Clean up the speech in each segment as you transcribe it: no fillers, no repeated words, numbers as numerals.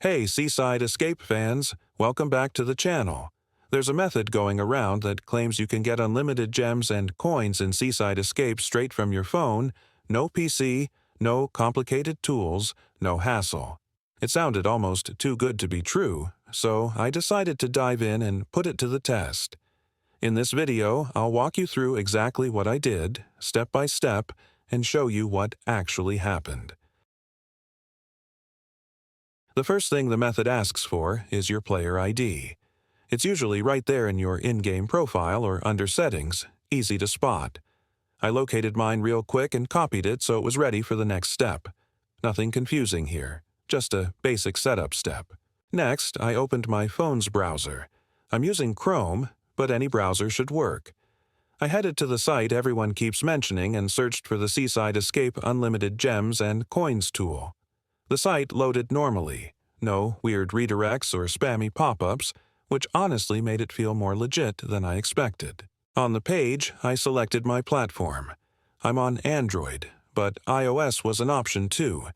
Hey Seaside Escape fans, welcome back to the channel. There's a method going around that claims you can get unlimited gems and coins in Seaside Escape straight from your phone, no PC, no complicated tools, no hassle. It sounded almost too good to be true, so I decided to dive in and put it to the test. In this video, I'll walk you through exactly what I did, step by step, and show you what actually happened. The first thing the method asks for is your player ID. It's usually right there in your in-game profile or under settings, easy to spot. I located mine real quick and copied it so it was ready for the next step. Nothing confusing here, just a basic setup step. Next, I opened my phone's browser. I'm using Chrome, but any browser should work. I headed to the site everyone keeps mentioning and searched for the Seaside Escape Unlimited Gems and Coins tool. The site loaded normally, no weird redirects or spammy pop-ups, which honestly made it feel more legit than I expected. On the page, I selected my platform. I'm on Android, but iOS was an option too.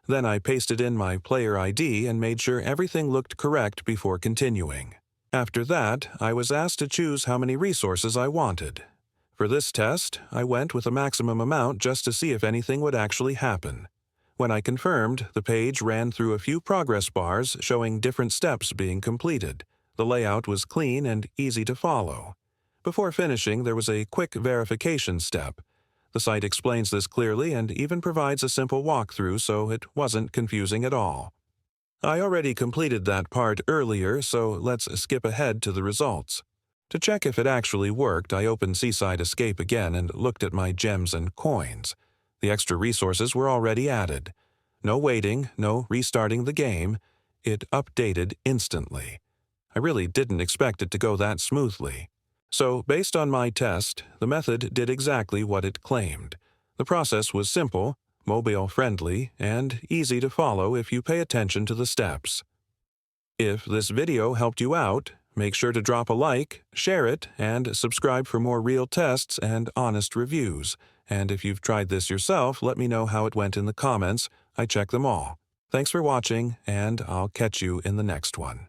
Then I pasted in my player ID and made sure everything looked correct before continuing. After that, I was asked to choose how many resources I wanted. For this test, I went with a maximum amount just to see if anything would actually happen. When I confirmed, the page ran through a few progress bars showing different steps being completed. The layout was clean and easy to follow. Before finishing, there was a quick verification step. The site explains this clearly and even provides a simple walkthrough, so it wasn't confusing at all. I already completed that part earlier, so let's skip ahead to the results. To check if it actually worked, I opened Seaside Escape again and looked at my gems and coins. The extra resources were already added. No waiting, no restarting the game. It updated instantly. I really didn't expect it to go that smoothly. So, based on my test, the method did exactly what it claimed. The process was simple, mobile-friendly, and easy to follow if you pay attention to the steps. If this video helped you out, make sure to drop a like, share it, and subscribe for more real tests and honest reviews. And if you've tried this yourself, let me know how it went in the comments. I check them all. Thanks for watching, and I'll catch you in the next one.